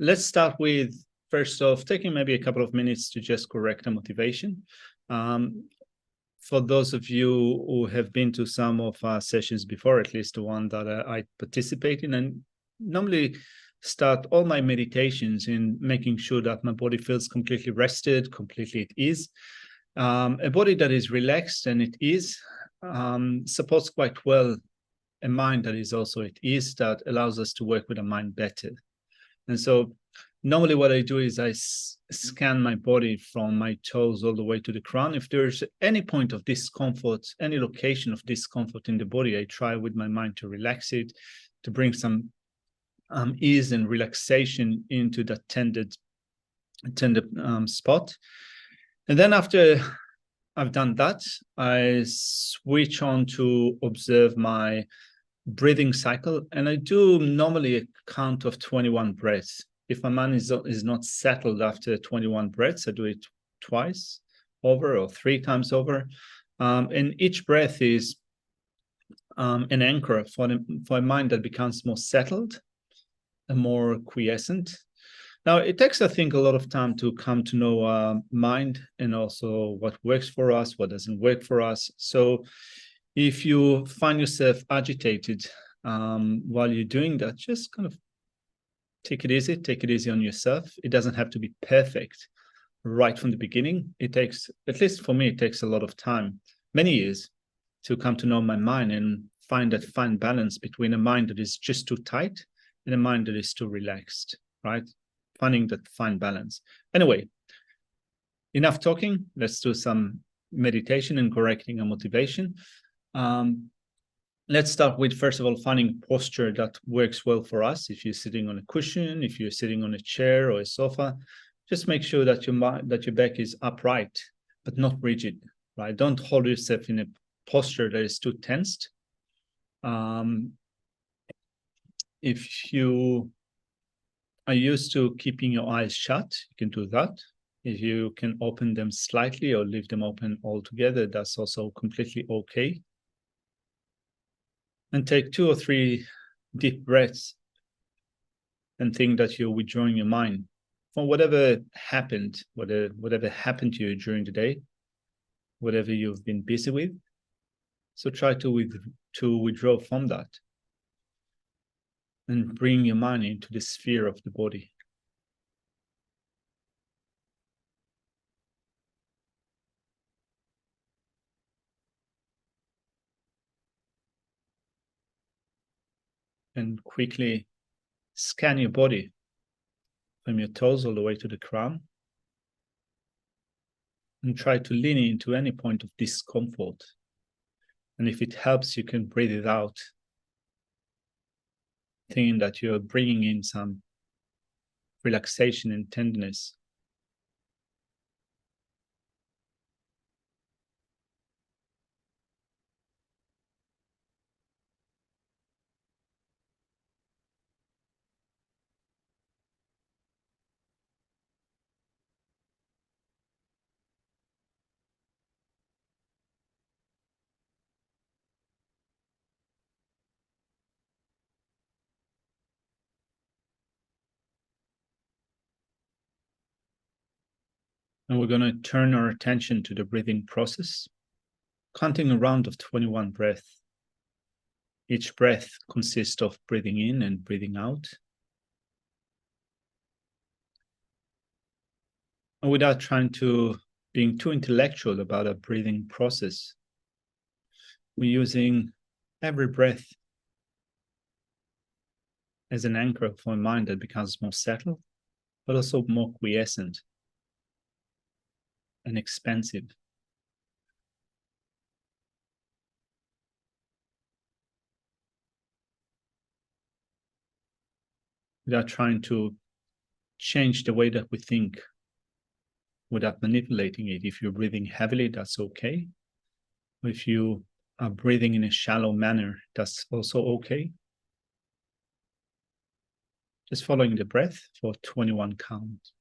let's start with, first off, taking maybe a couple of minutes to just correct the motivation. For those of you who have been to some of our sessions before, at least the one that I participate in, and normally start all my meditations in making sure that my body feels completely rested, completely at ease. A body that is relaxed and at ease supports quite well a mind that is also at ease, that allows us to work with a mind better. And so normally what I do is I scan my body from my toes all the way to the crown. If there's any point of discomfort, any location of discomfort in the body, I try with my mind to relax it, to bring some ease and relaxation into that tender spot. And then after I've done that, I switch on to observe my breathing cycle, and I do normally a count of 21 breaths. If my mind is not settled after 21 breaths, I do it twice over or 3 times over. And each breath is an anchor for a mind that becomes more settled and more quiescent. Now, it takes, I think, a lot of time to come to know our mind and also what works for us, what doesn't work for us. So if you find yourself agitated while you're doing that, just kind of take it easy on yourself. It doesn't have to be perfect right from the beginning. It takes, at least for me, it takes a lot of time, many years, to come to know my mind and find that fine balance between a mind that is just too tight and a mind that is too relaxed, right? Finding that fine balance. Anyway, enough talking. Let's do some meditation and correcting our motivation. Let's start with, first of all, finding posture that works well for us. If you're sitting on a cushion, if you're sitting on a chair or a sofa, just make sure that your back is upright, but not rigid, right? Don't hold yourself in a posture that is too tensed. If you are used to keeping your eyes shut, you can do that. If you can open them slightly or leave them open altogether, that's also completely okay. And take 2 or 3 deep breaths and think that you're withdrawing your mind from whatever happened, whatever happened to you during the day, whatever you've been busy with. So try to withdraw from that and bring your mind into the sphere of the body. And quickly scan your body from your toes all the way to the crown. And try to lean into any point of discomfort. And if it helps, you can breathe it out, thinking that you're bringing in some relaxation and tenderness. And we're going to turn our attention to the breathing process, counting a round of 21 breaths. Each breath consists of breathing in and breathing out. And without trying to being too intellectual about a breathing process, we're using every breath as an anchor for a mind that becomes more settled, but also more quiescent and expansive. Without trying to change the way that we think, without manipulating it. If you're breathing heavily, that's okay. If you are breathing in a shallow manner, that's also okay. Just following the breath for 21 counts.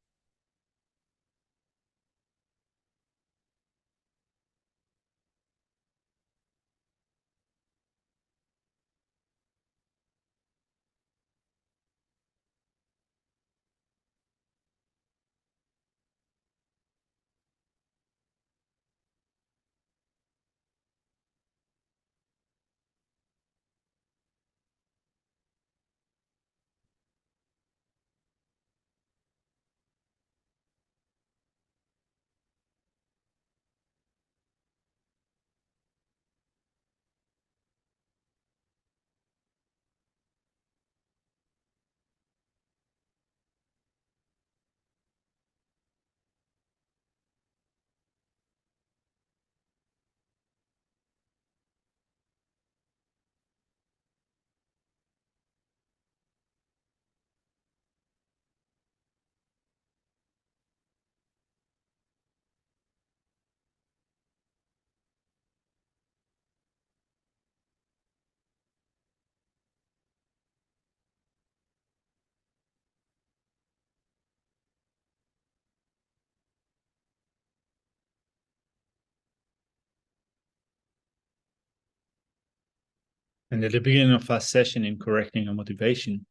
And at the beginning of our session in correcting our motivation,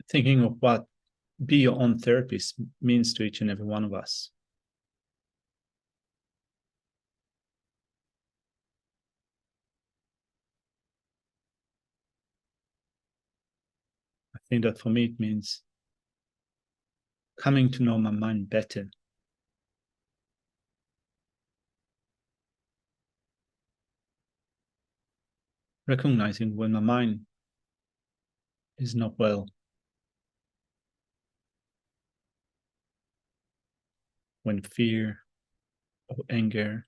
thinking of what be your own therapist means to each and every one of us. I think that for me, it means coming to know my mind better. Recognizing when my mind is not well. When fear or anger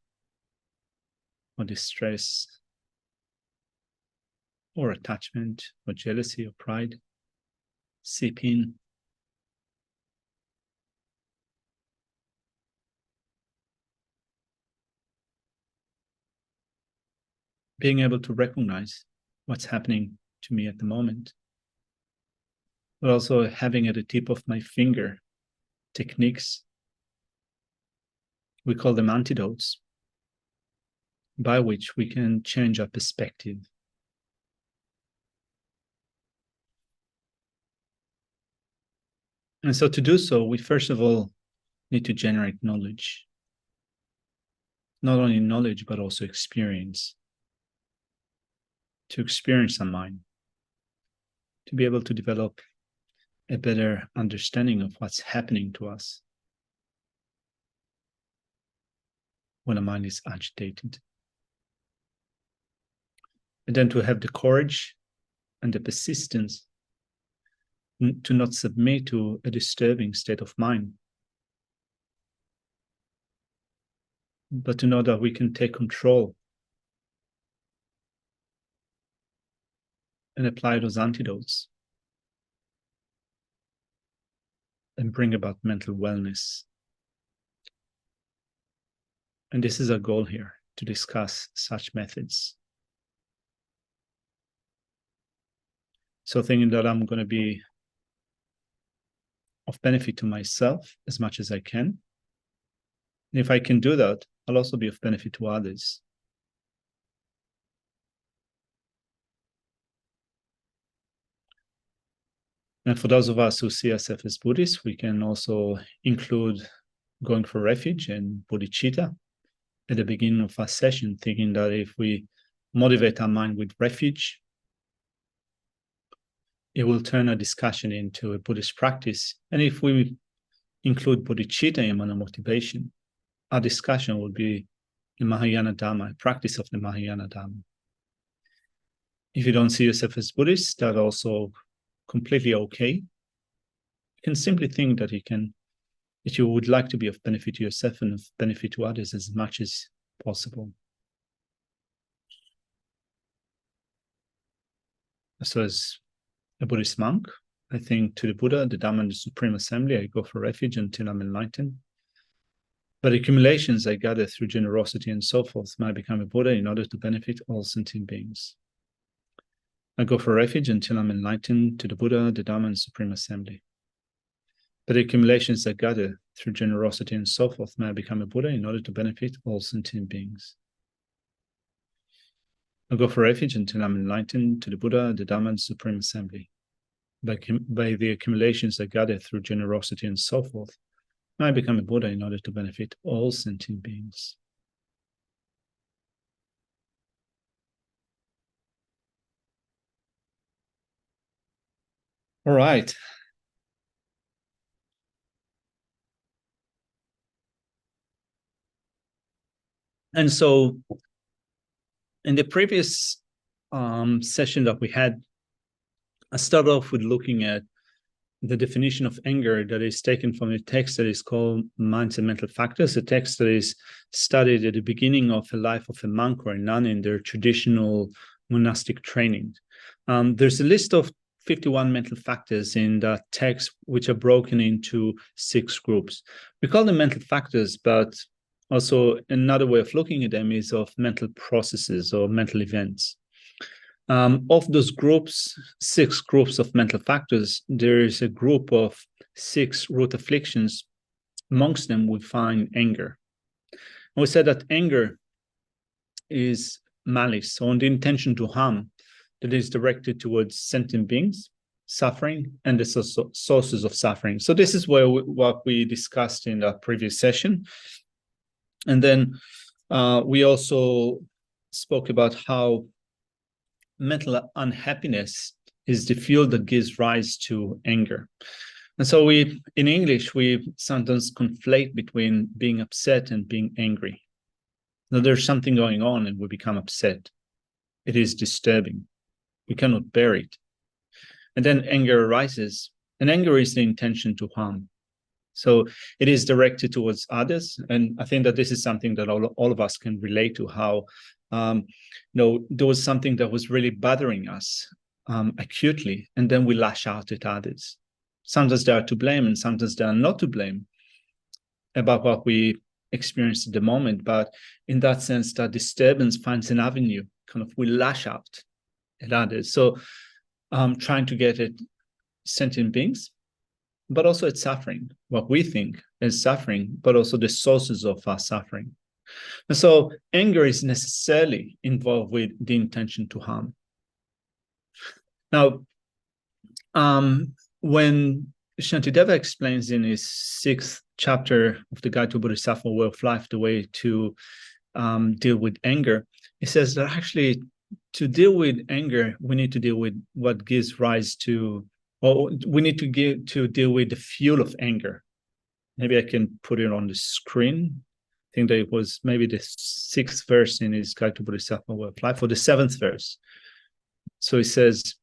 or distress or attachment or jealousy or pride seep in. Being able to recognize what's happening to me at the moment, but also having at the tip of my finger techniques, we call them antidotes, by which we can change our perspective. And so to do so, we first of all need to generate knowledge. Not only knowledge, but also experience. To experience our mind. To be able to develop a better understanding of what's happening to us when a mind is agitated. And then to have the courage and the persistence to not submit to a disturbing state of mind, but to know that we can take control and apply those antidotes and bring about mental wellness. And this is our goal here, to discuss such methods. So thinking that I'm going to be of benefit to myself as much as I can. And if I can do that, I'll also be of benefit to others. And for those of us who see ourselves as Buddhists, we can also include going for refuge and bodhicitta at the beginning of our session, thinking that if we motivate our mind with refuge, it will turn a discussion into a Buddhist practice. And if we include bodhicitta in our motivation, our discussion will be the Mahayana Dharma, a practice of the Mahayana Dharma. If you don't see yourself as Buddhist, that's also completely okay. You can simply think that you would like to be of benefit to yourself and of benefit to others as much as possible. So as a Buddhist monk, I think to the Buddha, the Dhamma, and the Supreme Assembly, I go for refuge until I'm enlightened. But accumulations I gather through generosity and so forth might become a Buddha in order to benefit all sentient beings. I go for refuge until I'm enlightened to the Buddha, the Dhamma, and Supreme Assembly. But the accumulations I gather through generosity and so forth may I become a Buddha in order to benefit all sentient beings. I go for refuge until I'm enlightened to the Buddha, the Dhamma, and Supreme Assembly. By the accumulations I gather through generosity and so forth, may I become a Buddha in order to benefit all sentient beings. All right. And so in the previous session that we had, I started off with looking at the definition of anger that is taken from a text that is called Minds and Mental Factors, a text that is studied at the beginning of the life of a monk or a nun in their traditional monastic training. There's a list of 51 mental factors in that text, which are broken into 6 groups. We call them mental factors, but also another way of looking at them is of mental processes or mental events. Of those groups, 6 groups of mental factors, there is a group of 6 root afflictions. Amongst them, we find anger. And we said that anger is malice, on the intention to harm that is directed towards sentient beings, suffering, and the sources of suffering. So this is what we discussed in the previous session. And then we also spoke about how mental unhappiness is the fuel that gives rise to anger. And so in English, we sometimes conflate between being upset and being angry. Now there's something going on and we become upset. It is disturbing. We cannot bear it. And then anger arises, and anger is the intention to harm. So it is directed towards others. And I think that this is something that all of us can relate to, how there was something that was really bothering us acutely, and then we lash out at others. Sometimes they are to blame, and sometimes they are not to blame about what we experienced at the moment. But in that sense, that disturbance finds an avenue, we lash out at others. So trying to get at sentient beings, but also at suffering, what we think is suffering, but also the sources of our suffering. And so anger is necessarily involved with the intention to harm. Now, when Shantideva explains in his 6th chapter of the Guide to Bodhisattva Way of Life the way to deal with anger, he says that actually to deal with anger, we need to deal with what gives rise to, or we need to deal with the fuel of anger. Maybe I can put it on the screen. I think that it was maybe the 6th verse in his Guide to Bodhisattva Way of Life, or the 7th verse. So he says,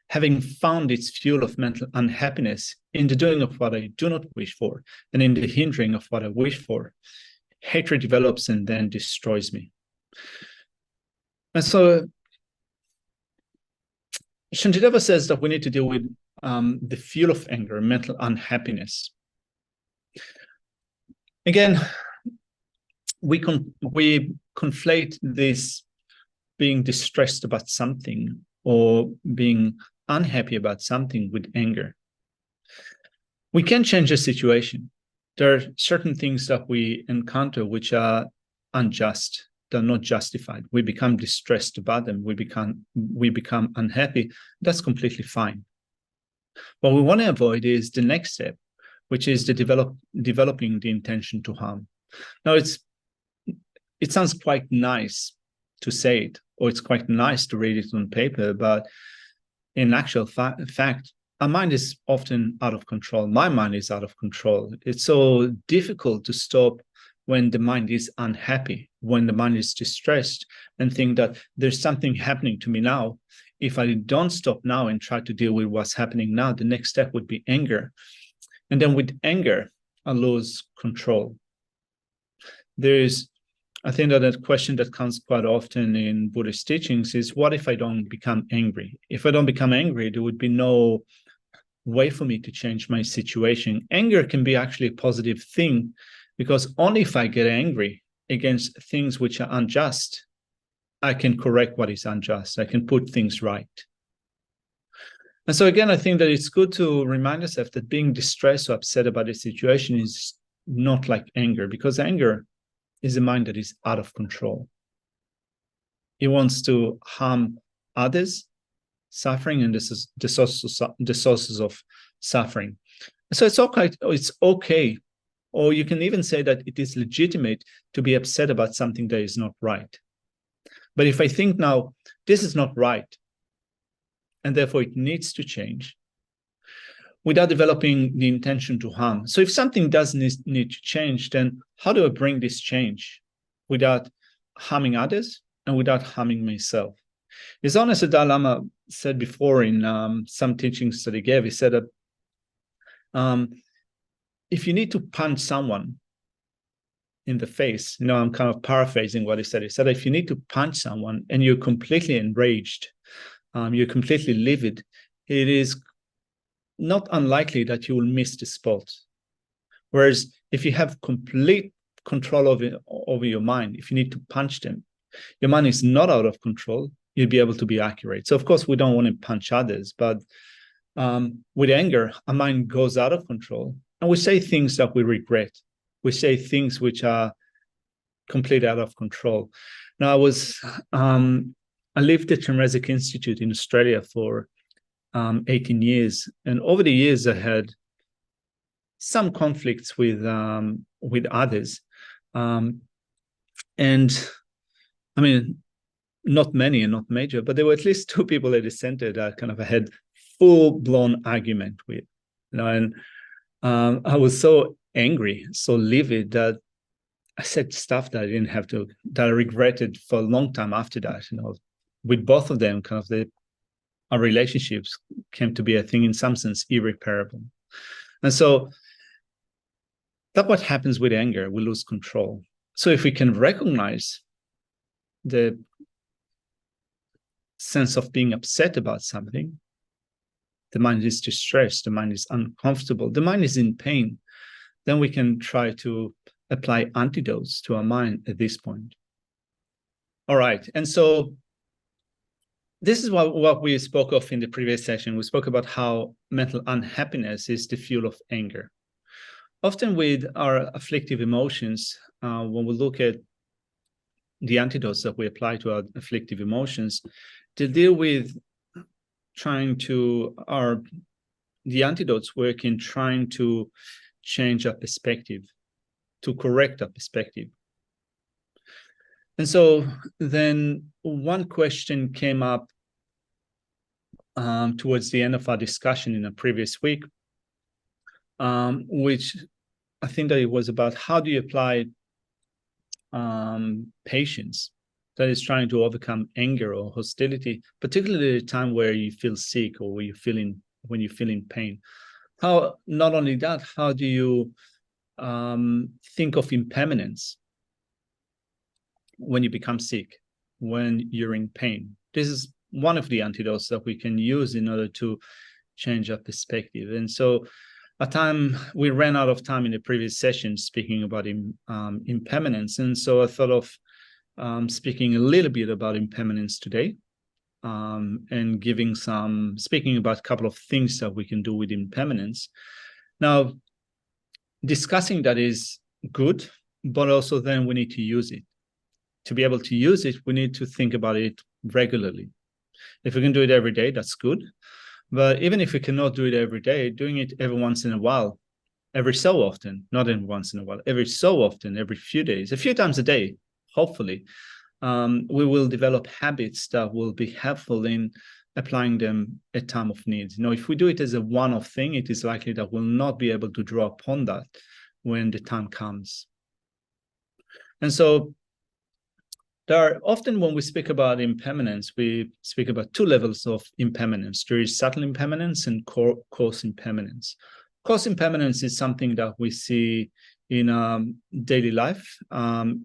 having found its fuel of mental unhappiness in the doing of what I do not wish for, and in the hindering of what I wish for, hatred develops and then destroys me. And so Shantideva says that we need to deal with the fuel of anger, mental unhappiness. Again, we conflate this being distressed about something or being unhappy about something with anger. We can change the situation. There are certain things that we encounter which are unjust. They're not justified. We become distressed about them. We become unhappy. That's completely fine. What we want to avoid is the next step, which is the developing the intention to harm. Now, it sounds quite nice to say it, or it's quite nice to read it on paper, but in actual fact, our mind is often out of control. My mind is out of control. It's so difficult to stop when the mind is unhappy, when the mind is distressed, and think that there's something happening to me now. If I don't stop now and try to deal with what's happening now, the next step would be anger. And then with anger, I lose control. I think that a question that comes quite often in Buddhist teachings is, what if I don't become angry? If I don't become angry, there would be no way for me to change my situation. Anger can be actually a positive thing, because only if I get angry against things which are unjust, I can correct what is unjust. I can put things right. And so again, I think that it's good to remind ourselves that being distressed or upset about a situation is not like anger, because anger is a mind that is out of control. It wants to harm others, suffering, and this is the sources of suffering. So it's okay, or you can even say that it is legitimate to be upset about something that is not right. But if I think now, this is not right, and therefore it needs to change, without developing the intention to harm. So if something does need to change, then how do I bring this change without harming others and without harming myself? His Holiness the Dalai Lama said before in some teachings that he gave, he said that if you need to punch someone in the face, I'm kind of paraphrasing what he said. He said, if you need to punch someone and you're completely enraged, you're completely livid, it is not unlikely that you will miss the spot. Whereas if you have complete control over your mind, if you need to punch them, your mind is not out of control, you'll be able to be accurate. So of course, we don't want to punch others, but with anger, our mind goes out of control and we say things that we regret. We say things which are completely out of control. Now, I lived at Chenrezig Institute in Australia for 18 years. And over the years, I had some conflicts with others. And I mean, not many and not major, but there were at least two people at the center that kind of had full-blown argument with. And I was so angry, so livid, that I said stuff that I didn't have to, that I regretted for a long time after that. With both of them, kind of our relationships came to be, I think, in some sense, irreparable. And so that's what happens with anger. We lose control. So if we can recognize the sense of being upset about something, the mind is distressed, the mind is uncomfortable, the mind is in pain, then we can try to apply antidotes to our mind at this point. All right. And so this is what we spoke of in the previous session. We spoke about how mental unhappiness is the fuel of anger. Often with our afflictive emotions, when we look at the antidotes that we apply to our afflictive emotions, to deal with the antidotes work in trying to change our perspective, to correct our perspective. And so then one question came up towards the end of our discussion in a previous week, which I think that it was about how do you apply patience, that is trying to overcome anger or hostility, particularly at a time where you feel sick or when you feel in pain. How, not only that, how do you think of impermanence when you become sick, when you're in pain? This is one of the antidotes that we can use in order to change our perspective. And so we ran out of time in the previous session speaking about impermanence. And so I thought of speaking a little bit about impermanence today, and speaking about a couple of things that we can do with impermanence. Now, discussing that is good, but also then we need to use it. To be able to use it, we need to think about it regularly. If we can do it every day, that's good. But even if we cannot do it every day, doing it every once in a while, every so often, not every once in a while, every so often, every few days, a few times a day, hopefully, we will develop habits that will be helpful in applying them at time of need. If we do it as a one-off thing, it is likely that we'll not be able to draw upon that when the time comes. And so often when we speak about impermanence, we speak about two levels of impermanence. There is subtle impermanence and coarse impermanence. Coarse impermanence is something that we see in daily life,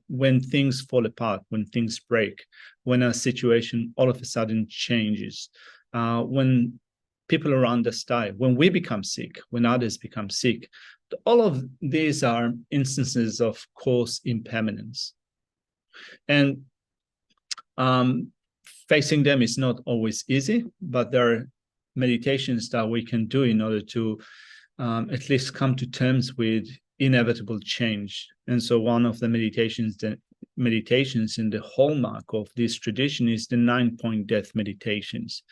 when things fall apart, when things break, when a situation all of a sudden changes, when people around us die, when we become sick, when others become sick. All of these are instances of coarse impermanence. And facing them is not always easy, but there are meditations that we can do in order to at least come to terms with inevitable change. And so one of the meditations in the hallmark of this tradition is the 9-point death meditations,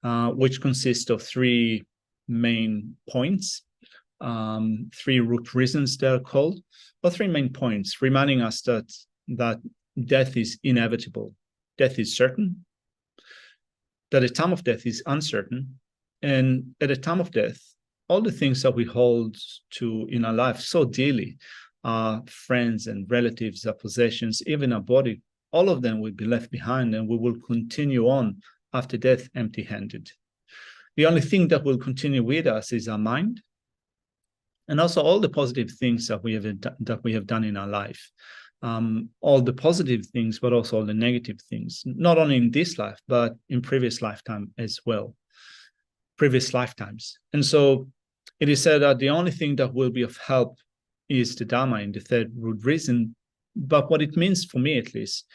which consist of 3 main points, 3 root reasons they're called, or 3 main points, reminding us that death is inevitable, death is certain, that the time of death is uncertain, and at the time of death, all the things that we hold to in our life so dearly, our friends and relatives, our possessions, even our body, all of them will be left behind, and we will continue on after death empty-handed. The only thing that will continue with us is our mind, and also all the positive things that we have done in our life. All the positive things, but also all the negative things, not only in this life, but in previous lifetime as well, previous lifetimes. And so it is said that the only thing that will be of help is the Dharma in the 3rd root reason. But what it means for me, at least,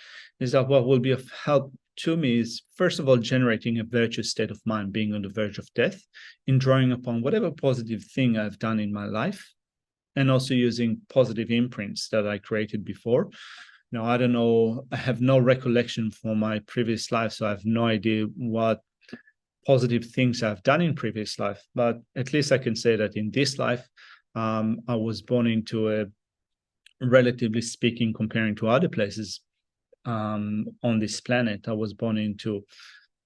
is that what will be of help to me is, first of all, generating a virtuous state of mind, being on the verge of death, in drawing upon whatever positive thing I've done in my life, and also using positive imprints that I created before I don't know, I have no recollection from my previous life, so I have no idea what positive things I've done in previous life. But at least I can say that in this life, I was born into a, relatively speaking, comparing to other places on this planet, I was born into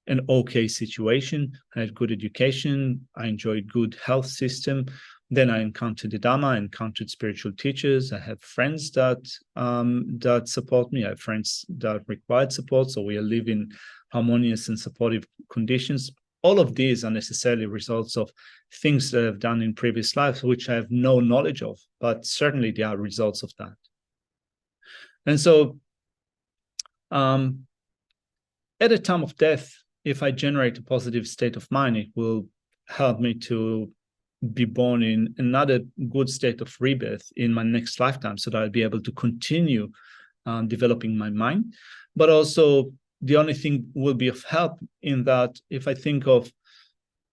an okay situation. I had good education. I enjoyed good health system. Then I encountered the Dharma. I encountered spiritual teachers. I have friends that that support me. I have friends that required support. So we live in harmonious and supportive conditions. All of these are necessarily results of things that I've done in previous lives, which I have no knowledge of, but certainly they are results of that. And so at the time of death, if I generate a positive state of mind, it will help me to be born in another good state of rebirth in my next lifetime, so that I'll be able to continue developing my mind. But also, the only thing will be of help in that if I think of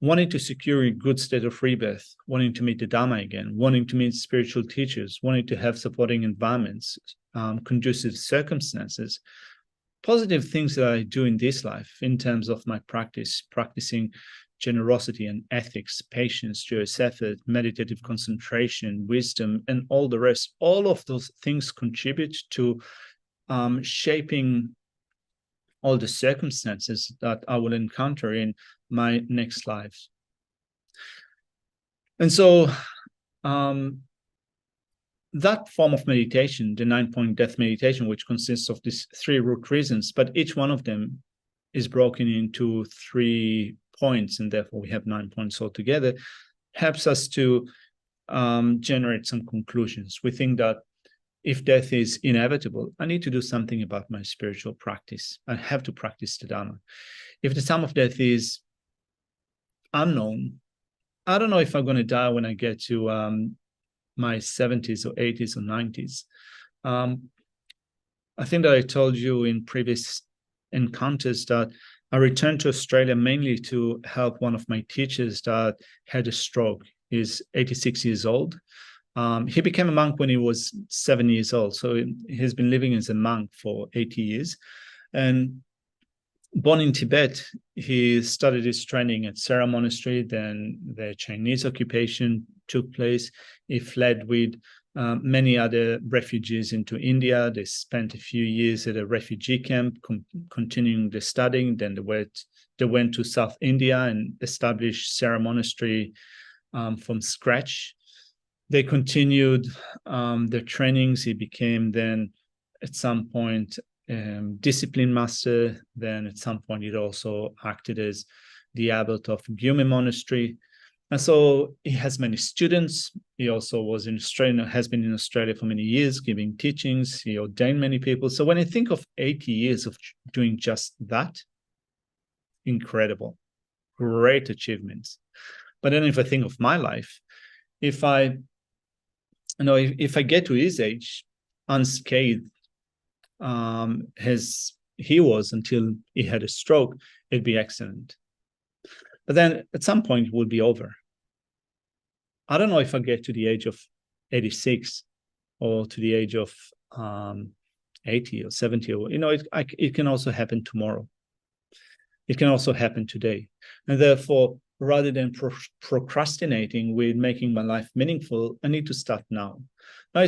wanting to secure a good state of rebirth, wanting to meet the Dharma again, wanting to meet spiritual teachers, wanting to have supporting environments, conducive circumstances, positive things that I do in this life in terms of my practice, practicing generosity and ethics, patience, joyous effort, meditative concentration, wisdom, and all the rest, all of those things contribute to shaping all the circumstances that I will encounter in my next lives. And so that form of meditation, the 9-point death meditation, which consists of these 3 root reasons, but each one of them is broken into 3 points, and therefore we have 9 points altogether, helps us to generate some conclusions. We think that if death is inevitable, I need to do something about my spiritual practice. I have to practice the Dharma. If the time of death is unknown, I don't know if I'm going to die when I get to my 70s or 80s or 90s. I think that I told you in previous encounters that I returned to Australia mainly to help one of my teachers that had a stroke. He's 86 years old. He became a monk when he was 7 years old. So he's been living as a monk for 80 years. And born in Tibet, he started his training at Sera Monastery. Then the Chinese occupation took place. He fled with many other refugees into India. They spent a few years at a refugee camp, continuing the studying. Then they went to South India and established Sera Monastery from scratch. They continued their trainings. He became then, at some point, discipline master. Then at some point, he also acted as the abbot of Gyume Monastery. And so he has many students. He also was in Australia, has been in Australia for many years, giving teachings. He ordained many people. So when I think of 80 years of doing just that, incredible, great achievements. But then if I think of my life, if I get to his age unscathed, as he was until he had a stroke, it'd be excellent. But then at some point it will be over. I don't know if I get to the age of 86 or to the age of 80 or 70, or it can also happen tomorrow. It can also happen today. And therefore, rather than procrastinating with making my life meaningful, I need to start now. Now,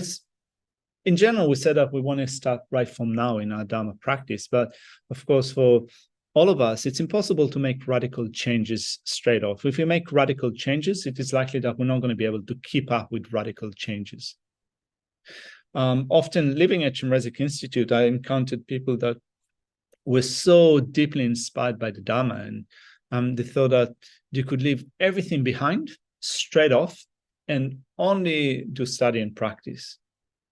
in general, we said that we want to start right from now in our Dharma practice. But of course, for all of us, it's impossible to make radical changes straight off. If we make radical changes, it is likely that we're not going to be able to keep up with radical changes. Often living at Chenrezig Institute, I encountered people that were so deeply inspired by the Dharma, and they thought that they could leave everything behind straight off and only do study and practice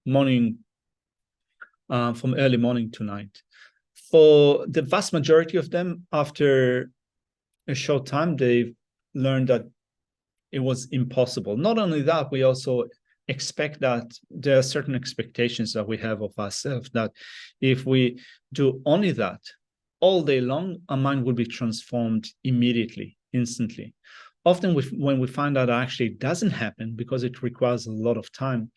from early morning to night. For the vast majority of them, after a short time, they learned that it was impossible. Not only that, we also expect that there are certain expectations that we have of ourselves, that if we do only that all day long, our mind will be transformed immediately, instantly. Often when we find out that actually it doesn't happen because it requires a lot of time,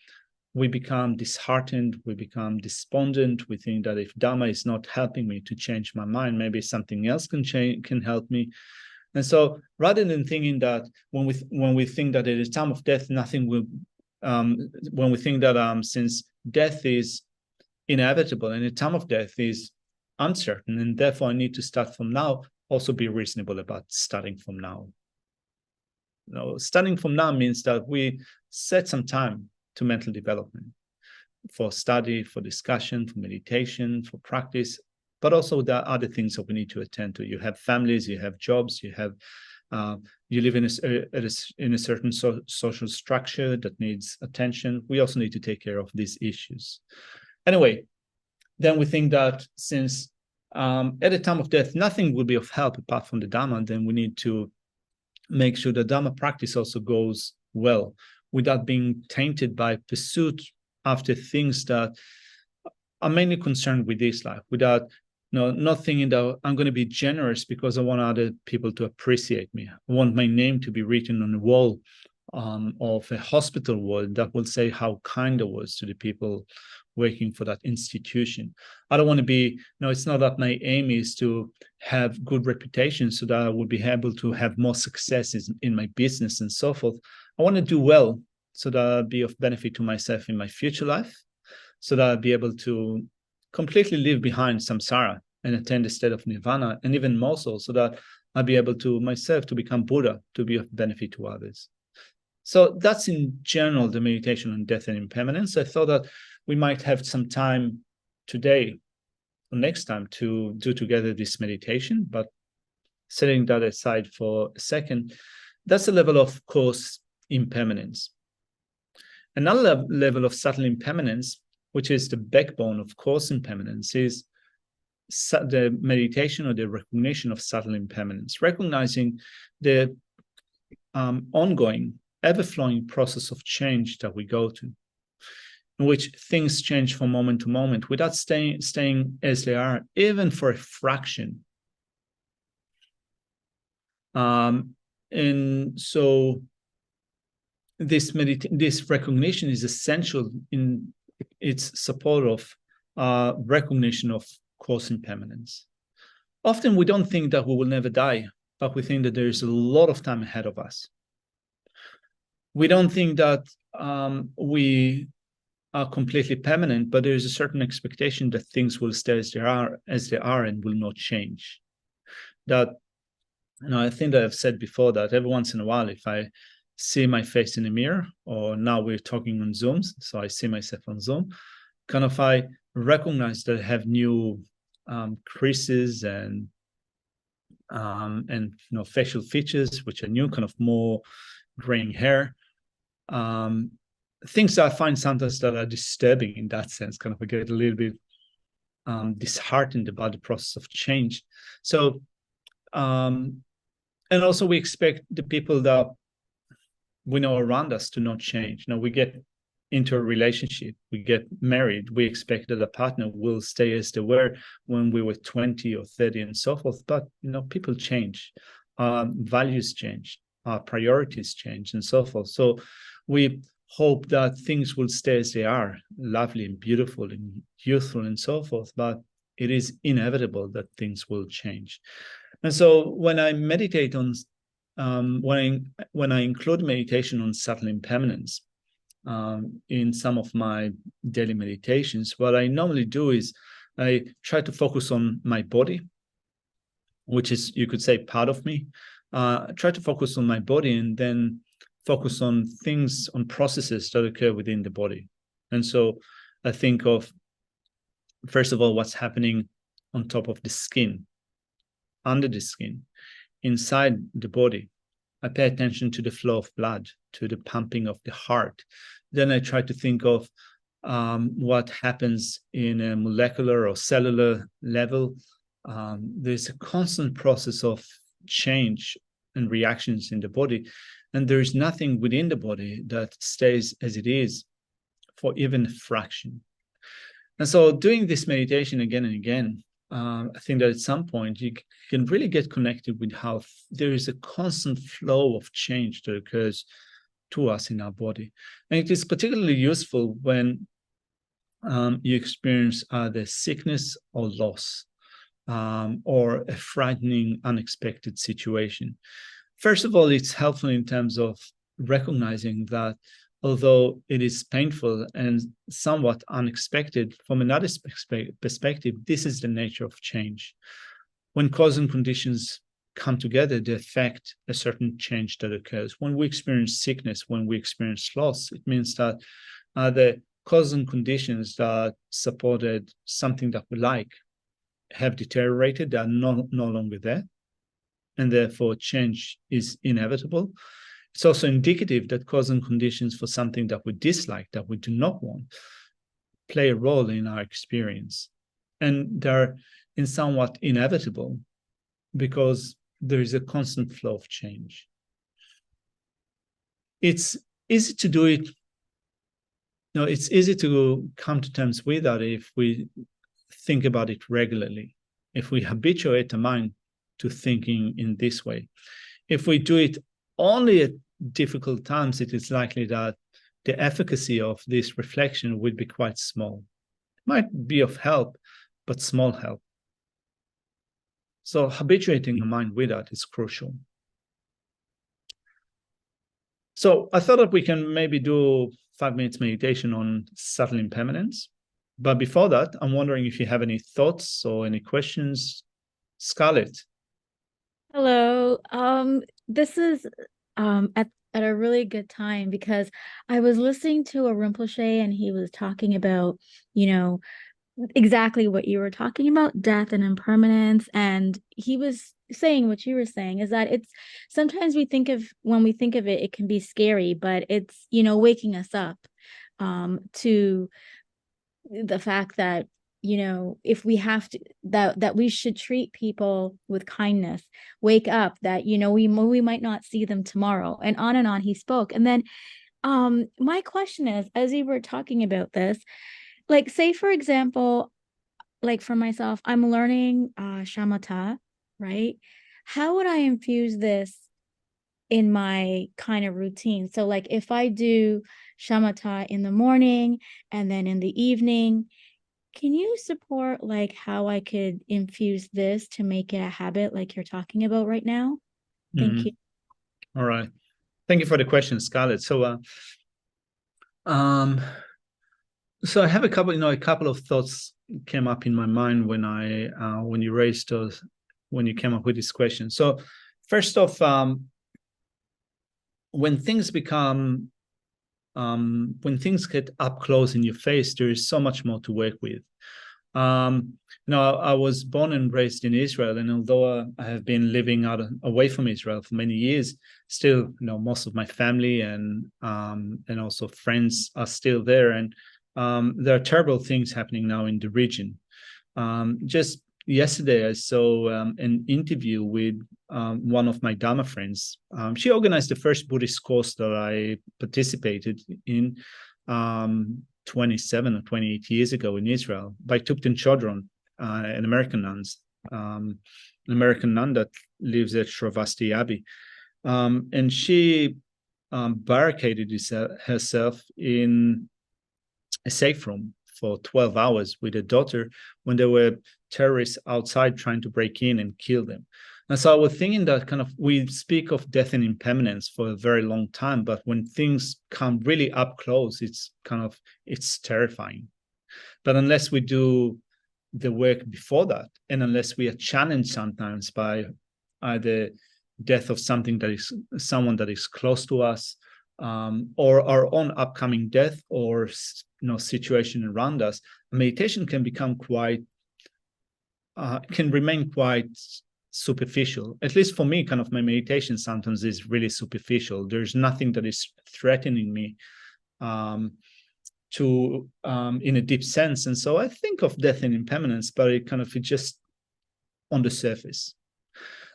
we become disheartened, we become despondent. We think that if Dharma is not helping me to change my mind, maybe something else can help me. And so rather than thinking that when we think that at the time of death, nothing will, when we think that since death is inevitable and the time of death is uncertain, and therefore I need to start from now, also be reasonable about starting from now. Starting from now means that we set some time to mental development, for study, for discussion, for meditation, for practice, but also there are other things that we need to attend to. You have families, you have jobs, you have you live in a certain social structure that needs attention. We also need to take care of these issues. Anyway, then we think that since at the time of death, nothing will be of help apart from the Dharma, then we need to make sure the Dharma practice also goes well without being tainted by pursuit after things that are mainly concerned with this life, without not thinking that I'm going to be generous because I want other people to appreciate me. I want my name to be written on the wall of a hospital wall that will say how kind I was to the people working for that institution. I don't want to be, it's not that my aim is to have good reputation so that I will be able to have more successes in my business and so forth. I want to do well so that I'll be of benefit to myself in my future life, so that I'll be able to completely leave behind samsara and attain the state of nirvana, and even more so that I'll be able to myself to become Buddha, to be of benefit to others. So that's in general the meditation on death and impermanence. I thought that we might have some time today or next time to do together this meditation, but setting that aside for a second, that's a level of coarse impermanence. Another level of subtle impermanence, which is the backbone of coarse impermanence, is the meditation or the recognition of subtle impermanence, recognizing the ongoing, ever-flowing process of change that we go to, in which things change from moment to moment without staying as they are, even for a fraction. And so this recognition is essential in its support of recognition of coarse impermanence. Often we don't think that we will never die, but we think that there is a lot of time ahead of us. We don't think that we are completely permanent, but there is a certain expectation that things will stay as they are and will not change. That, I think that I've said before that every once in a while, if I see my face in a mirror, or now we're talking on Zooms, so I see myself on Zoom, kind of I recognize that I have new creases and facial features, which are new, kind of more graying hair. Things that I find sometimes that are disturbing in that sense, kind of I get a little bit disheartened about the process of change. So, and also we expect the people that we know around us to not change. We get into a relationship, we get married, we expect that a partner will stay as they were when we were 20 or 30 and so forth. But, people change, values change, our priorities change and so forth. So we hope that things will stay as they are, lovely and beautiful and youthful and so forth, but it is inevitable that things will change. And so when I meditate on, when I include meditation on subtle impermanence in some of my daily meditations, what I normally do is I try to focus on my body, which is, you could say, part of me. I try to focus on my body and then focus on things, on processes that occur within the body. And so I think of, first of all, what's happening on top of the skin, under the skin, inside the body. I pay attention to the flow of blood, to the pumping of the heart. Then I try to think of what happens in a molecular or cellular level. There's a constant process of change and reactions in the body. And there is nothing within the body that stays as it is for even a fraction. And so doing this meditation again and again, I think that at some point you can really get connected with how there is a constant flow of change that occurs to us in our body. And it is particularly useful when you experience either sickness or loss, or a frightening, unexpected situation. First of all, it's helpful in terms of recognizing that although it is painful and somewhat unexpected, from another perspective, this is the nature of change. When cause and conditions come together, they affect a certain change that occurs. When we experience sickness, when we experience loss, it means that the cause and conditions that supported something that we like have deteriorated, they are no longer there, and therefore change is inevitable. It's also indicative that cause and conditions for something that we dislike, that we do not want, play a role in our experience. And they're in somewhat inevitable because there is a constant flow of change. It's easy to do it. No, it's easy to come to terms with that if we think about it regularly, if we habituate the mind to thinking in this way. If we do it only at difficult times, it is likely that the efficacy of this reflection would be quite small. It might be of help, but small help. So habituating the mind with that is crucial. So I thought that we can maybe do 5 minutes meditation on subtle impermanence. But before that, I'm wondering if you have any thoughts or any questions. Scarlett. Hello. This is at a really good time because I was listening to a Rinpoche and he was talking about, exactly what you were talking about, death and impermanence. And he was saying what you were saying is that it's sometimes when we think of it, it can be scary, but it's, waking us up to the fact that if we have to that we should treat people with kindness, wake up, that we might not see them tomorrow, and on he spoke. And then my question is, as you were talking about this, like, say for example, like for myself, I'm learning shamatha, right? How would I infuse this in my kind of routine? So like if I do shamatha in the morning and then in the evening, can you support like how I could infuse this to make it a habit like you're talking about right now? Thank you. All right. Thank you for the question, Scarlett. So I have a couple of thoughts came up in my mind when you raised those, when you came up with this question. So first off, when things become when things get up close in your face, there is so much more to work with. I was born and raised in Israel, and although I have been living away from Israel for many years, still, most of my family and also friends are still there, and there are terrible things happening now in the region. Just yesterday, I saw an interview with one of my Dharma friends. She organized the first Buddhist course that I participated in 27 or 28 years ago in Israel by Thupten Chodron, an American nun that lives at Shravasti Abbey. And she barricaded herself in a safe room for 12 hours with her daughter when there were terrorists outside trying to break in and kill them. And so I was thinking that we speak of death and impermanence for a very long time, but when things come really up close, it's terrifying. But unless we do the work before that, and unless we are challenged sometimes by either death of someone that is close to us, or our own upcoming death, or situation around us, meditation can become can remain quite superficial. At least for me, my meditation sometimes is really superficial. There's nothing that is threatening me in a deep sense. And so I think of death and impermanence, but it's just on the surface.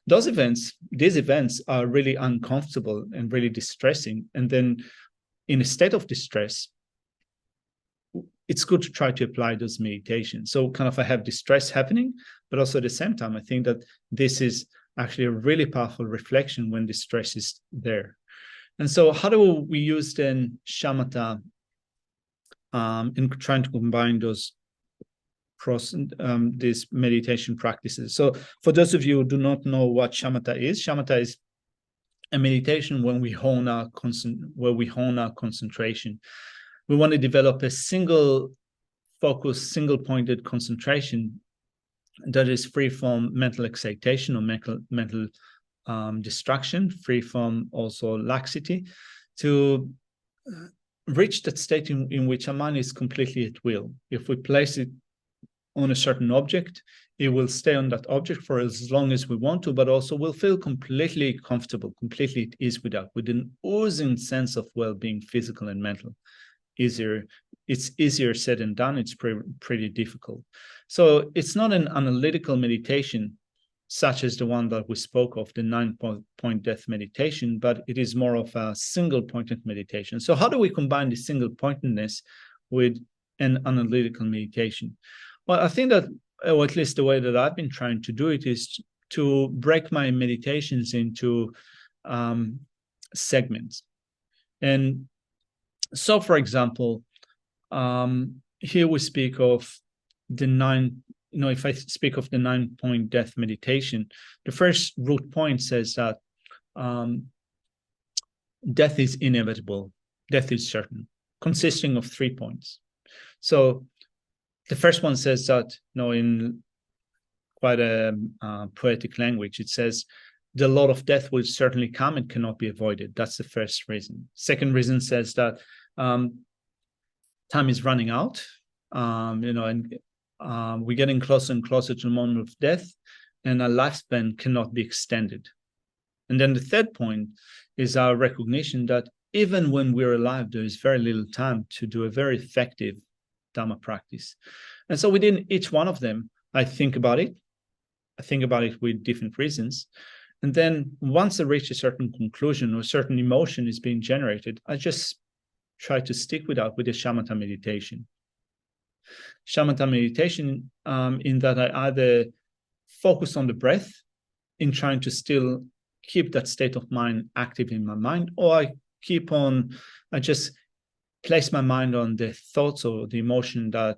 These events are really uncomfortable and really distressing. And then in a state of distress, it's good to try to apply those meditations. So I have distress happening, but also at the same time, I think that this is actually a really powerful reflection when distress is there. And so how do we use then shamatha in trying to combine these meditation practices? So for those of you who do not know what shamatha is a meditation when we hone our concentration. We want to develop a single focus, single pointed concentration that is free from mental excitation or mental distraction, free from also laxity, to reach that state in which our mind is completely at will. If we place it on a certain object, it will stay on that object for as long as we want to, but also we'll feel completely comfortable, completely at ease with an oozing sense of well-being, physical and mental. It's easier said than done. It's pretty difficult. So it's not an analytical meditation such as the one that we spoke of, the 9-point death meditation, but it is more of a single-pointed meditation. So how do we combine the single-pointedness with an analytical meditation? Well, I think that, or at least the way that I've been trying to do it, is to break my meditations into segments. And so, for example, here we speak of the if I speak of the 9-point death meditation, the first root point says that death is inevitable, death is certain, consisting of 3 points. So the first one says that, in quite a poetic language, it says, the lot of death will certainly come, it cannot be avoided. That's the first reason. Second reason says that time is running out, and we're getting closer and closer to the moment of death, and our lifespan cannot be extended. And then the third point is our recognition that even when we're alive, there is very little time to do a very effective Dhamma practice. And so within each one of them, I think about it with different reasons. And then once I reach a certain conclusion or a certain emotion is being generated, I just try to stick with that with the shamatha meditation. Shamatha meditation, in that I either focus on the breath in trying to still keep that state of mind active in my mind, or I just place my mind on the thoughts or the emotion that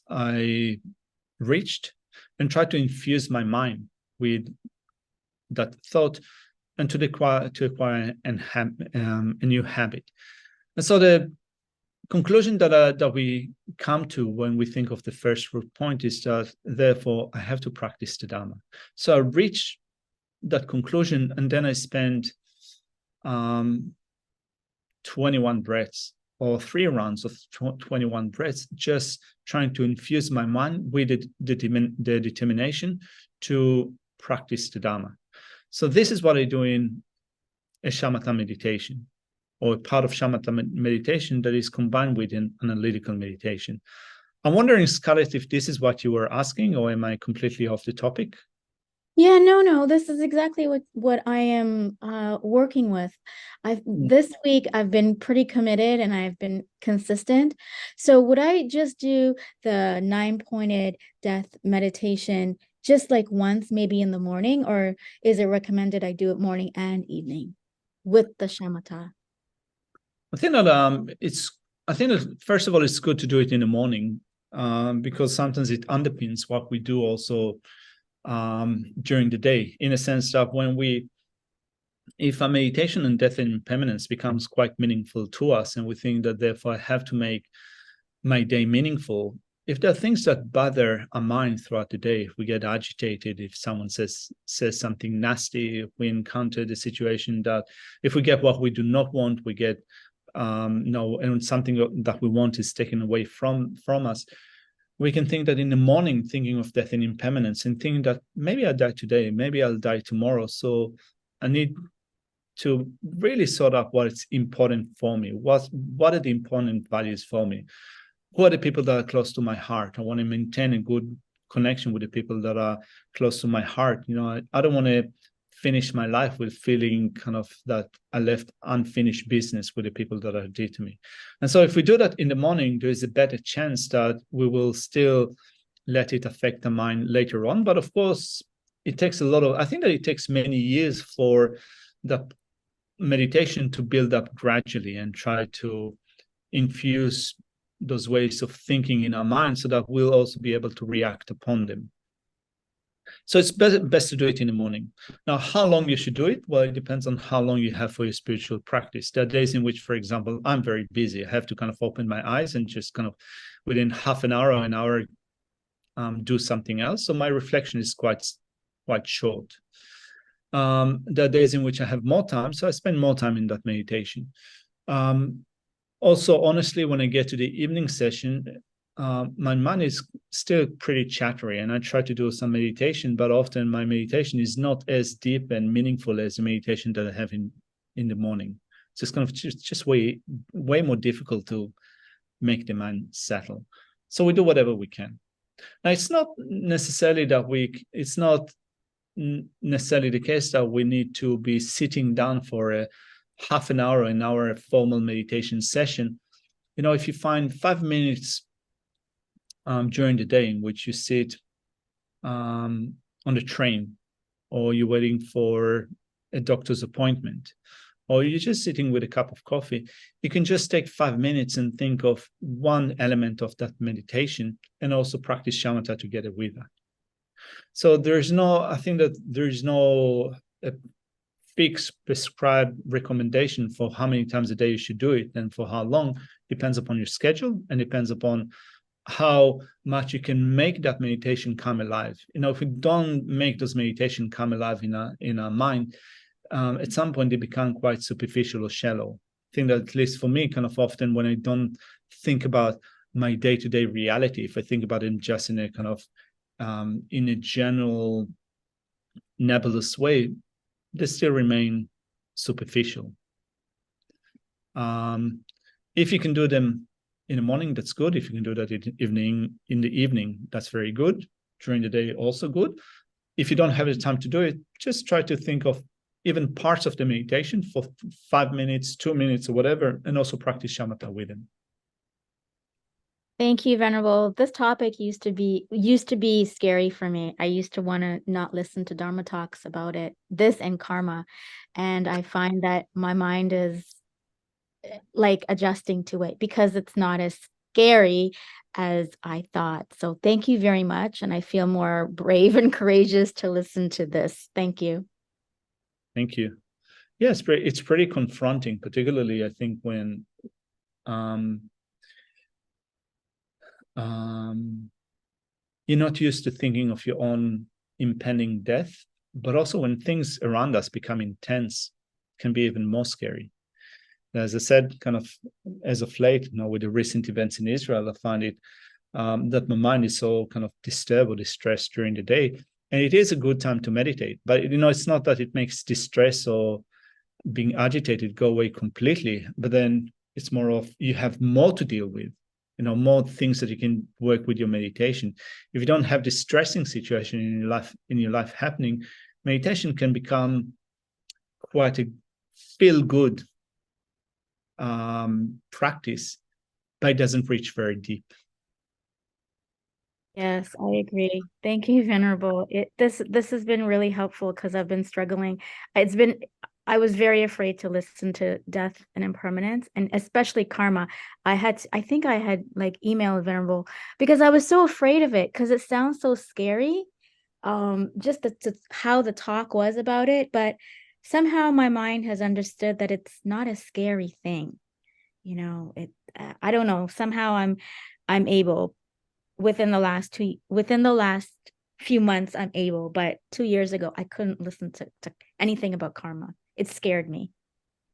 I reached, and try to infuse my mind with that thought and to acquire a new habit. And so the conclusion that we come to when we think of the first root point is that, therefore, I have to practice the Dhamma. So I reach that conclusion, and then I spend 21 breaths or 3 rounds of 21 breaths, just trying to infuse my mind with the determination to practice the Dhamma. So this is what I do in a shamatha meditation, or a part of shamatha meditation that is combined with an analytical meditation. I'm wondering, Scarlett, if this is what you were asking, or am I completely off the topic? Yeah, no, this is exactly what I am working with. This week I've been pretty committed and I've been consistent. So would I just do the 9-pointed death meditation just like once, maybe in the morning, or is it recommended I do it morning and evening with the shamatha? I think that first of all, it's good to do it in the morning, because sometimes it underpins what we do also during the day, in a sense that if a meditation on death and impermanence becomes quite meaningful to us, and we think that therefore I have to make my day meaningful, if there are things that bother our mind throughout the day, if we get agitated, if someone says something nasty, if we encounter the situation that if we get what we do not want, we get and something that we want is taken away from us, we can think that in the morning, thinking of death and impermanence and thinking that maybe I'll die today, maybe I'll die tomorrow. So I need to really sort out what's important for me. What are the important values for me? Who are the people that are close to my heart? I want to maintain a good connection with the people that are close to my heart. I don't want to finish my life with feeling kind of that I left unfinished business with the people that are dear to me. And so if we do that in the morning, there is a better chance that we will still let it affect the mind later on. But of course, I think that it takes many years for the meditation to build up gradually and try to infuse those ways of thinking in our mind so that we'll also be able to react upon them. So it's best to do it in the morning. Now, how long you should do it? Well, it depends on how long you have for your spiritual practice. There are days in which, for example, I'm very busy. I have to kind of open my eyes and just kind of within half an hour or an hour do something else. So my reflection is quite short. There are days in which I have more time, so I spend more time in that meditation. Also, honestly, when I get to the evening session, my mind is still pretty chattery, and I try to do some meditation, but often my meditation is not as deep and meaningful as the meditation that I have in the morning. It's just kind of just way more difficult to make the mind settle. So we do whatever we can. Now, it's not necessarily the case that we need to be sitting down for a half an hour, an hour formal meditation session. If you find 5 minutes during the day in which you sit on the train, or you're waiting for a doctor's appointment, or you're just sitting with a cup of coffee, you can just take 5 minutes and think of one element of that meditation and also practice shamatha together with that. So I think that there's no fixed prescribed recommendation for how many times a day you should do it and for how long. Depends upon your schedule and depends upon how much you can make that meditation come alive. If we don't make those meditation come alive in our mind, at some point they become quite superficial or shallow. I think that, at least for me, kind of often when I don't think about my day-to-day reality, if I think about it just in a kind of in a general nebulous way, they still remain superficial. If you can do them in the morning, that's good. If you can do that in the evening, that's very good. During the day, also good. If you don't have the time to do it, just try to think of even parts of the meditation for 5 minutes, 2 minutes, or whatever, and also practice shamatha with them. Thank you, Venerable. This topic used to be scary for me. I used to want to not listen to Dharma talks about it, this and karma. And I find that my mind is like adjusting to it because it's not as scary as I thought. So thank you very much. And I feel more brave and courageous to listen to this. Thank you. Thank you. Yeah, it's pretty confronting, particularly I think when you're not used to thinking of your own impending death, but also when things around us become intense, it can be even more scary. As I said, kind of as of late, with the recent events in Israel, I find it that my mind is so kind of disturbed or distressed during the day. And it is a good time to meditate. But, it's not that it makes distress or being agitated go away completely, but then it's more of you have more to deal with, more things that you can work with your meditation. If you don't have this stressing situation in your life happening, meditation can become quite a feel-good practice, but it doesn't reach very deep. Yes, I agree. Thank you, Venerable. This has been really helpful because I've been struggling. I was very afraid to listen to death and impermanence, and especially karma. I think I had like emailed Venerable because I was so afraid of it because it sounds so scary. Just how the talk was about it, but somehow my mind has understood that it's not a scary thing. I don't know. Somehow I'm able within the last few months, I'm able, but 2 years ago, I couldn't listen to anything about karma. It scared me.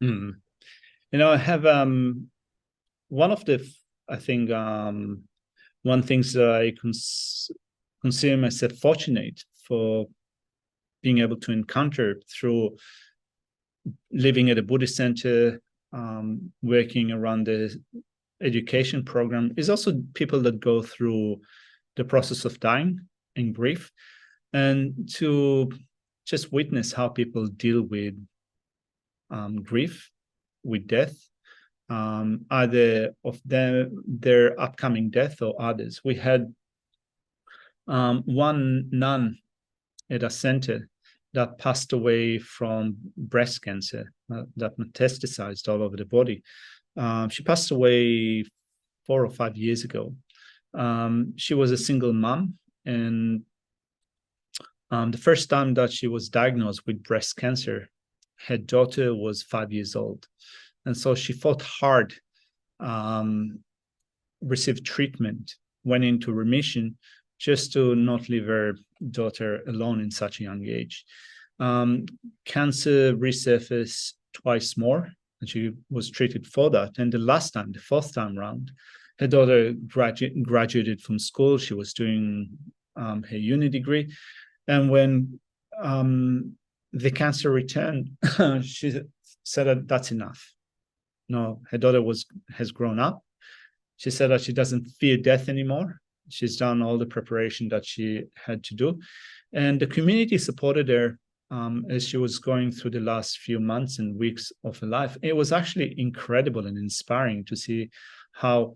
I have one of the, I think, one things that I consider myself fortunate for being able to encounter through living at a Buddhist center, working around the education program, is also people that go through the process of dying and grief, and to just witness how people deal with grief, with death, either of their upcoming death or others. We had one nun at a center that passed away from breast cancer that metastasized all over the body. She passed away 4 or 5 years ago. She was a single mom, and the first time that she was diagnosed with breast cancer, her daughter was 5 years old. And so she fought hard, received treatment, went into remission just to not leave her daughter alone in such a young age. Cancer resurfaced twice more, and she was treated for that. And the last time, the fourth time round, her daughter graduated from school. She was doing her uni degree. And when the cancer returned, she said that that's enough. No, her daughter has grown up. She said that she doesn't fear death anymore. She's done all the preparation that she had to do. And the community supported her as she was going through the last few months and weeks of her life. It was actually incredible and inspiring to see how,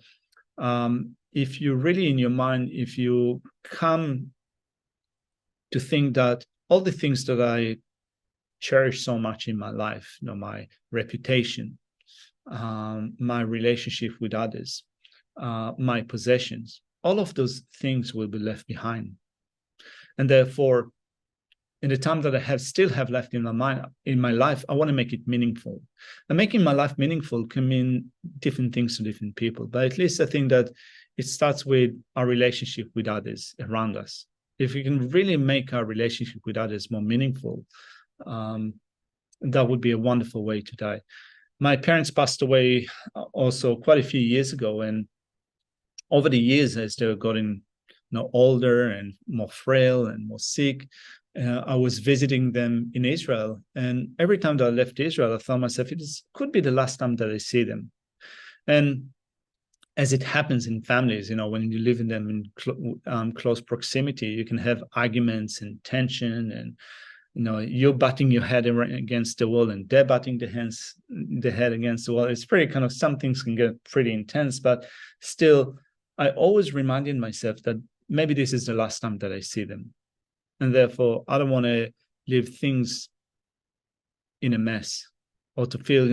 if you really in your mind, if you come to think that all the things that I cherish so much in my life, my reputation, my relationship with others, my possessions, all of those things will be left behind. And therefore, in the time that I still have left in my mind, in my life, I want to make it meaningful. And making my life meaningful can mean different things to different people. But at least I think that it starts with our relationship with others around us. If we can really make our relationship with others more meaningful, that would be a wonderful way to die. My parents passed away also quite a few years ago, and over the years, as they were getting older and more frail and more sick, I was visiting them in Israel. And every time that I left Israel, I thought myself, could be the last time that I see them. And as it happens in families, when you live in them in close proximity, you can have arguments and tension, and you're batting your head against the wall and they're batting the head against the wall. It's pretty kind of, some things can get pretty intense, but still, I always reminded myself that maybe this is the last time that I see them. And therefore, I don't want to leave things in a mess, or to feel,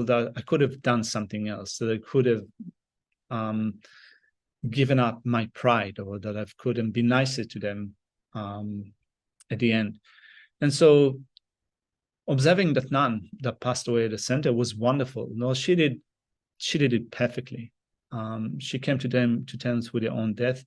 that I could have done something else, that I could have given up my pride, or that I couldn't be nicer to them at the end. And so observing that nun that passed away at the center was wonderful. She did it perfectly. She came to terms with her own death.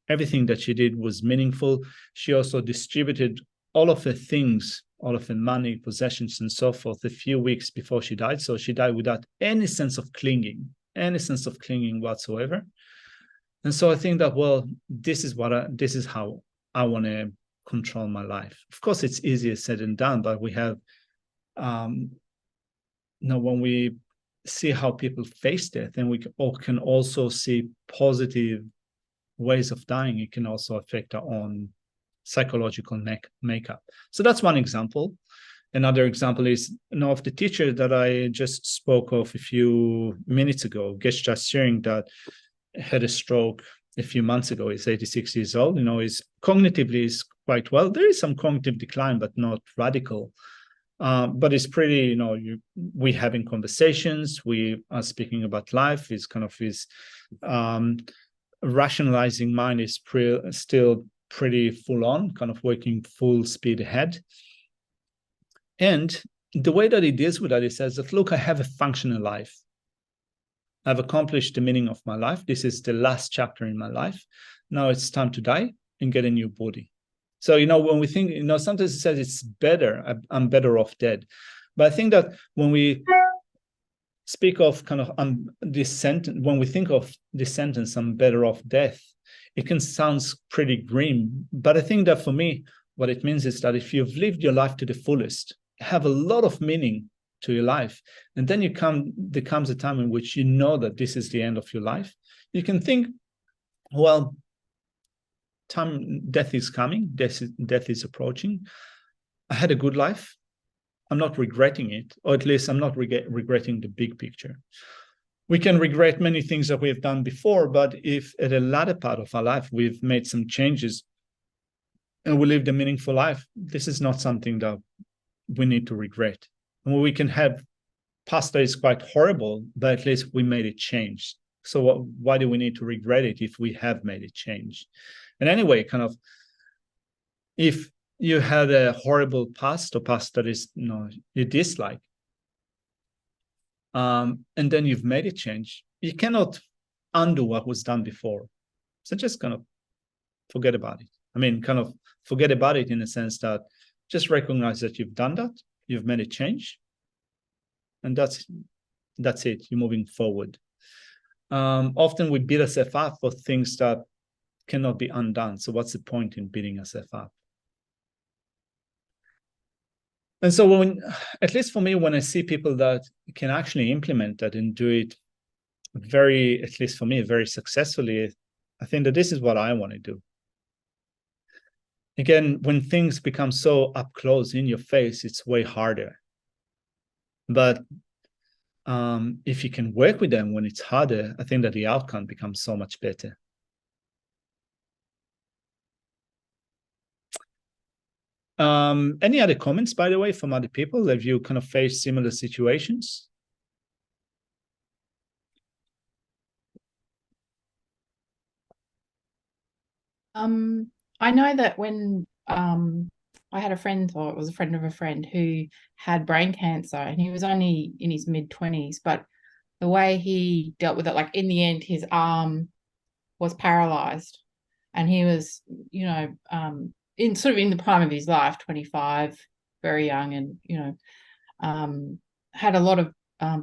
Everything that she did was meaningful. She also distributed all of her things, all of her money, possessions, and so forth, a few weeks before she died. So she died without any sense of clinging whatsoever. And so I think that, this is how I want to control my life. Of course, it's easier said than done, but we have, when we see how people face death, and we can also see positive ways of dying, it can also affect our own psychological makeup. So that's one example. Another example is, of the teacher that I just spoke of a few minutes ago, Geshe Sering, that had a stroke a few months ago. He's 86 years old. He's cognitively is quite well. There is some cognitive decline, but not radical. But it's pretty, we having conversations, we are speaking about life. His rationalizing mind is still pretty full on, kind of working full speed ahead. And the way that he deals with that, he says that, look, I have a functional life. I've accomplished the meaning of my life. This is the last chapter in my life. Now it's time to die and get a new body. So, when we think, sometimes it says it's better, I'm better off dead. But I think that when we speak of this sentence, when we think of this sentence, I'm better off death, it can sound pretty grim. But I think that for me, what it means is that if you've lived your life to the fullest, have a lot of meaning to your life, and then there comes a time in which that this is the end of your life, you can think, death is coming, death is approaching. I had a good life. I'm not regretting it, or at least I'm not regretting the big picture. We can regret many things that we have done before, but if at a latter part of our life we've made some changes and we lived a meaningful life, this is not something that we need to regret. And we can have past that is quite horrible, but at least we made it change. So why do we need to regret it if we have made it change? And anyway, kind of, if you had a horrible past or past that is, you dislike, and then you've made it change, you cannot undo what was done before. So just kind of forget about it. I mean, kind of forget about it in the sense that just recognize that you've done that, you've made it change, and that's it. You're moving forward. Often we beat ourselves up for things that cannot be undone. So what's the point in beating ourselves up? And so when, at least for me, when I see people that can actually implement that and do it very, at least for me, very successfully, I think that this is what I want to do. Again, when things become so up close in your face, it's way harder. But if you can work with them when it's harder, I think that the outcome becomes so much better. Any other comments, by the way, from other people? Have you kind of faced similar situations? I know that when I had a friend, or it was a friend of a friend, who had brain cancer, and he was only in his mid-20s, but the way he dealt with it, like in the end, his arm was paralyzed, and he was, in sort of in the prime of his life, 25, very young, and had a lot of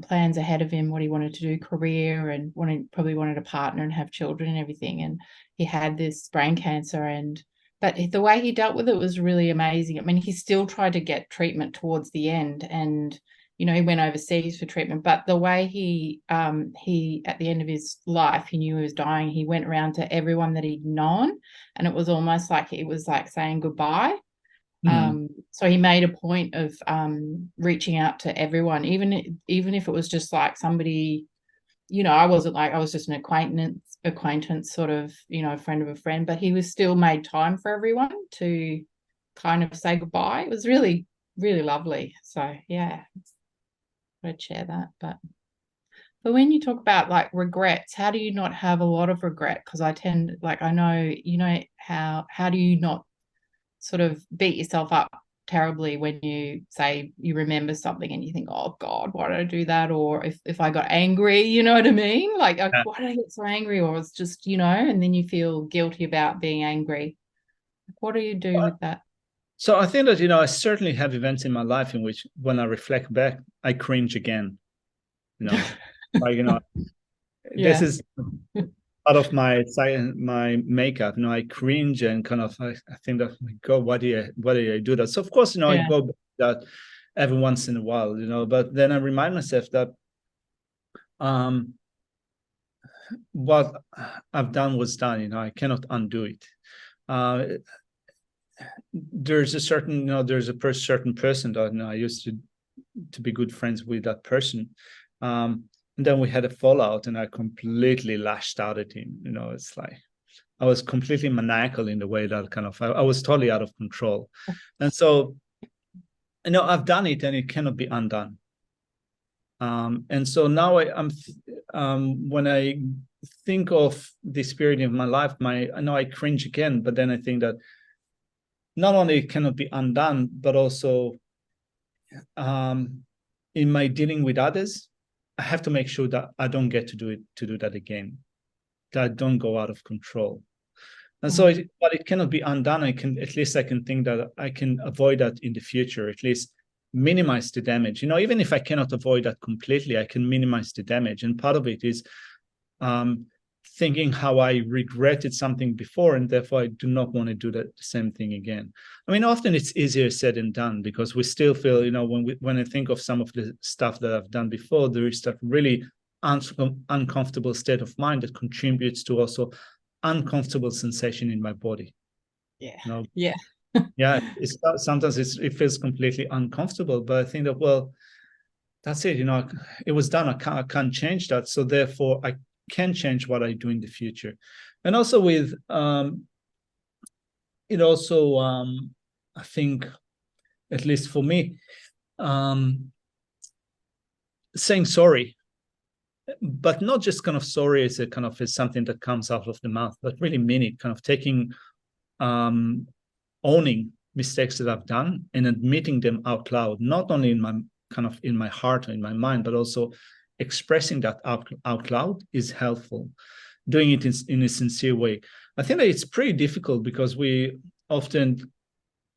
plans ahead of him, what he wanted to do, career, and probably wanted a partner and have children and everything. And he had this brain cancer, but the way he dealt with it was really amazing. I mean, he still tried to get treatment towards the end, and he went overseas for treatment. But the way he at the end of his life, he knew he was dying. He went around to everyone that he'd known, and it was almost like it was like saying goodbye. So he made a point of reaching out to everyone, even if it was just like somebody, I was just an acquaintance sort of, friend of a friend, but he was still made time for everyone to kind of say goodbye. It was really, really lovely. So yeah, I'd share that. But when you talk about like regrets, how do you not have a lot of regret? Because I tend, like, I know, how do you not sort of beat yourself up terribly when you say you remember something and you think, oh God, why did I do that? Or if I got angry, you know what I mean? Like, why did I get so angry? Or it's just, and then you feel guilty about being angry. What do you do with that? So I think that, I certainly have events in my life in which when I reflect back, I cringe again, like, this is out of my makeup, I cringe and kind of I think that, my God, why did I do that? So of course, I go back to that every once in a while, but then I remind myself that what I've done was done. I cannot undo it. There's a certain, there's a certain person that I used to be good friends with that person. And then we had a fallout and I completely lashed out at him. It's like I was completely maniacal in the way that kind of I was totally out of control. And so, I've done it and it cannot be undone. And so now I'm when I think of this period of my life, I know I cringe again, but then I think that not only it cannot be undone, but also in my dealing with others, I have to make sure that I don't get to do that again, that I don't go out of control. And so, but it cannot be undone. I can think that I can avoid that in the future, at least minimize the damage. Even if I cannot avoid that completely, I can minimize the damage. And part of it is thinking how I regretted something before, and therefore I do not want to do the same thing again. I mean, often it's easier said than done because we still feel, when I think of some of the stuff that I've done before, there is that really uncomfortable state of mind that contributes to also uncomfortable sensation in my body. Yeah. Yeah. Sometimes it feels completely uncomfortable, but I think that, well, that's it. It was done. I can't change that. So therefore, I can change what I do in the future. And also with it also, I think, at least for me, saying sorry, but not just kind of sorry as a kind of as something that comes out of the mouth, but really mean it, kind of taking, owning mistakes that I've done and admitting them out loud, not only in my kind of in my heart or in my mind, but also expressing that out loud is helpful. Doing it in a sincere way. I think that it's pretty difficult because we often,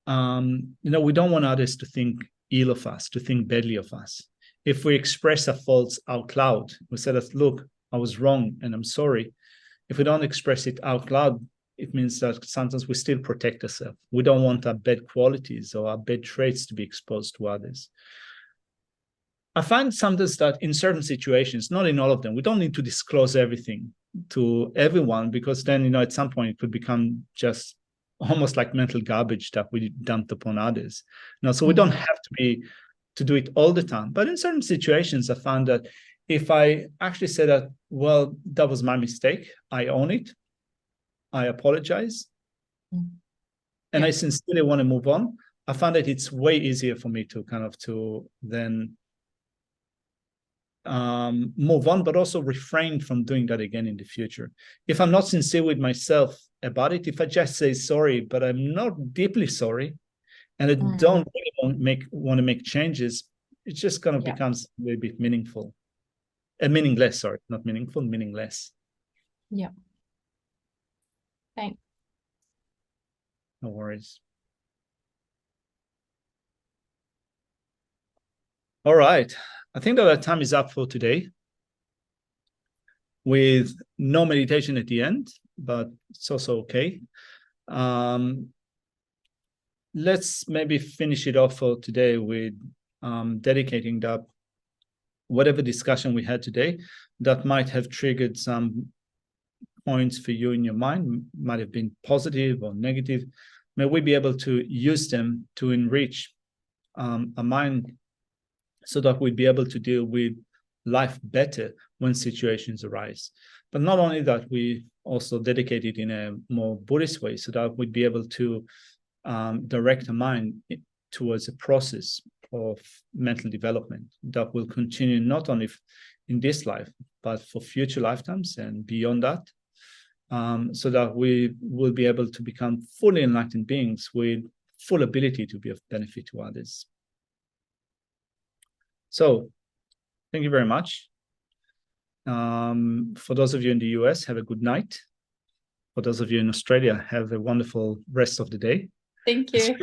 we don't want others to think ill of us, to think badly of us. If we express our faults out loud, we say that, look, I was wrong and I'm sorry. If we don't express it out loud, it means that sometimes we still protect ourselves. We don't want our bad qualities or our bad traits to be exposed to others. I find sometimes that in certain situations, not in all of them, we don't need to disclose everything to everyone, because then, at some point it could become just almost like mental garbage that we dumped upon others. So we don't have to do it all the time. But in certain situations, I found that if I actually say that, well, that was my mistake, I own it, I apologize, and I sincerely want to move on, I found that it's way easier for me to then move on, but also refrain from doing that again in the future. If I'm not sincere with myself about it, if I just say sorry, but I'm not deeply sorry, and I don't really want to make changes, it just kind of becomes a little bit meaningful. Meaningless, sorry, not meaningful, meaningless. Yeah. Thanks. No worries. All right. I think that our time is up for today, with no meditation at the end, but it's also okay. Let's maybe finish it off for today with dedicating that whatever discussion we had today that might have triggered some points for you in your mind, might have been positive or negative. May we be able to use them to enrich our mind, so that we'd be able to deal with life better when situations arise. But not only that, we also dedicate it in a more Buddhist way, so that we'd be able to direct our mind towards a process of mental development that will continue not only in this life, but for future lifetimes and beyond that, so that we will be able to become fully enlightened beings with full ability to be of benefit to others. So, thank you very much. For those of you in the US, have a good night. For those of you in Australia, have a wonderful rest of the day. Thank you.